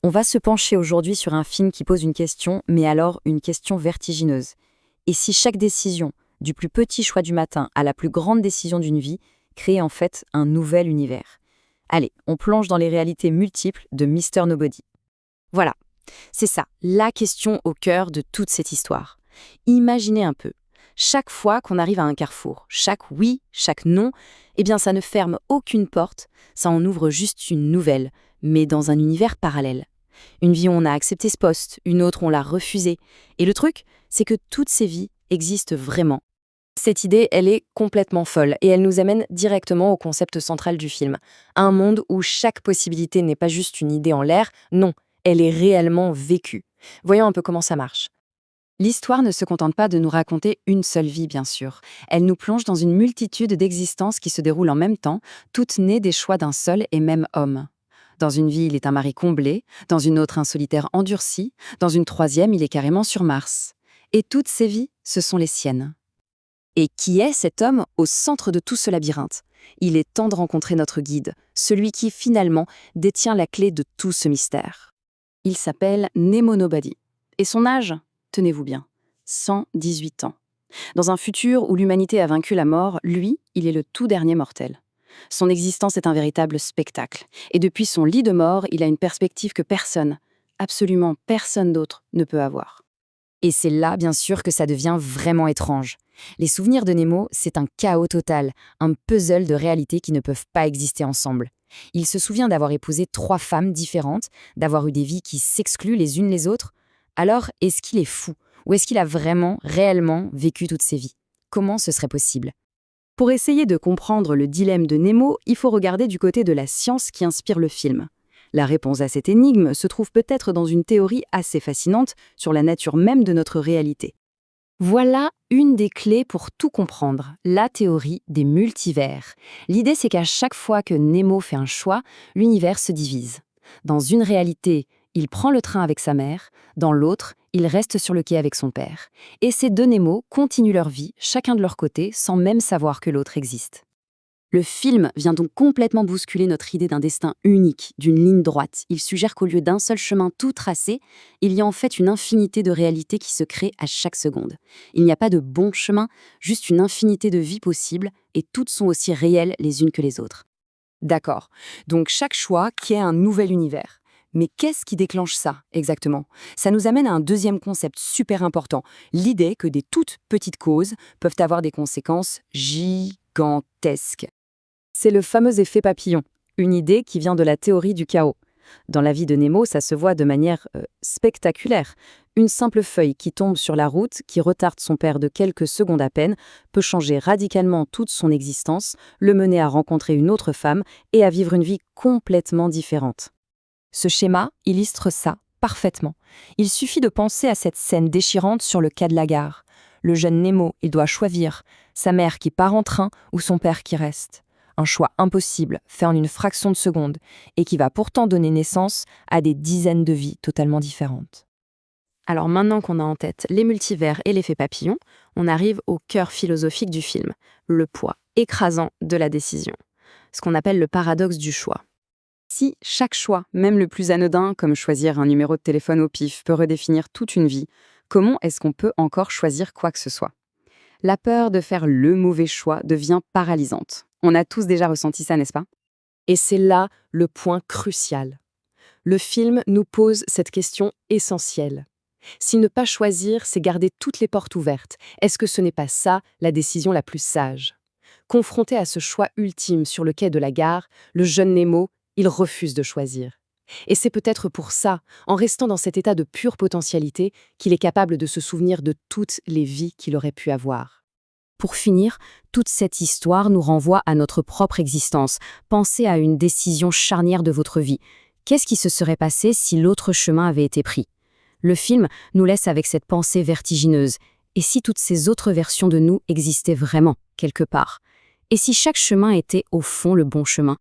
On va se pencher aujourd'hui sur un film qui pose une question, mais alors une question vertigineuse. Et si chaque décision, du plus petit choix du matin à la plus grande décision d'une vie, créait en fait un nouvel univers? Allez, on plonge dans les réalités multiples de Mr. Nobody. Voilà, c'est ça, la question au cœur de toute cette histoire. Imaginez un peu, chaque fois qu'on arrive à un carrefour, chaque oui, chaque non, eh bien ça ne ferme aucune porte, ça en ouvre juste une nouvelle, mais dans un univers parallèle. Une vie où on a accepté ce poste, une autre où on l'a refusé. Et le truc, c'est que toutes ces vies existent vraiment. Cette idée, elle est complètement folle et elle nous amène directement au concept central du film. Un monde où chaque possibilité n'est pas juste une idée en l'air, non, elle est réellement vécue. Voyons un peu comment ça marche. L'histoire ne se contente pas de nous raconter une seule vie, bien sûr. Elle nous plonge dans une multitude d'existences qui se déroulent en même temps, toutes nées des choix d'un seul et même homme. Dans une vie, il est un mari comblé, dans une autre, un solitaire endurci, dans une troisième, il est carrément sur Mars. Et toutes ces vies, ce sont les siennes. Et qui est cet homme au centre de tout ce labyrinthe? Il est temps de rencontrer notre guide, celui qui, finalement, détient la clé de tout ce mystère. Il s'appelle Nemo Nobody. Et son âge? Tenez-vous bien, 118 ans. Dans un futur où l'humanité a vaincu la mort, lui, il est le tout dernier mortel. Son existence est un véritable spectacle. Et depuis son lit de mort, il a une perspective que personne, absolument personne d'autre, ne peut avoir. Et c'est là, bien sûr, que ça devient vraiment étrange. Les souvenirs de Nemo, c'est un chaos total, un puzzle de réalités qui ne peuvent pas exister ensemble. Il se souvient d'avoir épousé 3 femmes différentes, d'avoir eu des vies qui s'excluent les unes les autres. Alors, est-ce qu'il est fou? Ou est-ce qu'il a vraiment, réellement vécu toutes ces vies? Comment ce serait possible? Pour essayer de comprendre le dilemme de Nemo, il faut regarder du côté de la science qui inspire le film. La réponse à cette énigme se trouve peut-être dans une théorie assez fascinante sur la nature même de notre réalité. Voilà une des clés pour tout comprendre, la théorie des multivers. L'idée, c'est qu'à chaque fois que Nemo fait un choix, l'univers se divise. Dans une réalité, il prend le train avec sa mère, dans l'autre, il reste sur le quai avec son père. Et ces 2 Nemo continuent leur vie, chacun de leur côté, sans même savoir que l'autre existe. Le film vient donc complètement bousculer notre idée d'un destin unique, d'une ligne droite. Il suggère qu'au lieu d'un seul chemin tout tracé, il y a en fait une infinité de réalités qui se créent à chaque seconde. Il n'y a pas de bon chemin, juste une infinité de vies possibles, et toutes sont aussi réelles les unes que les autres. D'accord, donc chaque choix crée un nouvel univers. Mais qu'est-ce qui déclenche ça, exactement? Ça nous amène à un deuxième concept super important, l'idée que des toutes petites causes peuvent avoir des conséquences gigantesques. C'est le fameux effet papillon, une idée qui vient de la théorie du chaos. Dans la vie de Nemo, ça se voit de manière spectaculaire. Une simple feuille qui tombe sur la route, qui retarde son père de quelques secondes à peine, peut changer radicalement toute son existence, le mener à rencontrer une autre femme et à vivre une vie complètement différente. Ce schéma illustre ça parfaitement. Il suffit de penser à cette scène déchirante sur le quai de la gare. Le jeune Nemo, il doit choisir sa mère qui part en train ou son père qui reste. Un choix impossible, fait en une fraction de seconde, et qui va pourtant donner naissance à des dizaines de vies totalement différentes. Alors maintenant qu'on a en tête les multivers et l'effet papillon, on arrive au cœur philosophique du film, le poids écrasant de la décision, ce qu'on appelle le paradoxe du choix. Si chaque choix, même le plus anodin, comme choisir un numéro de téléphone au pif, peut redéfinir toute une vie, comment est-ce qu'on peut encore choisir quoi que ce soit? La peur de faire le mauvais choix devient paralysante. On a tous déjà ressenti ça, n'est-ce pas? Et c'est là le point crucial. Le film nous pose cette question essentielle. Si ne pas choisir, c'est garder toutes les portes ouvertes, est-ce que ce n'est pas ça la décision la plus sage? Confronté à ce choix ultime sur le quai de la gare, le jeune Nemo, il refuse de choisir. Et c'est peut-être pour ça, en restant dans cet état de pure potentialité, qu'il est capable de se souvenir de toutes les vies qu'il aurait pu avoir. Pour finir, toute cette histoire nous renvoie à notre propre existence. Pensez à une décision charnière de votre vie. Qu'est-ce qui se serait passé si l'autre chemin avait été pris? Le film nous laisse avec cette pensée vertigineuse. Et si toutes ces autres versions de nous existaient vraiment, quelque part? Et si chaque chemin était, au fond, le bon chemin?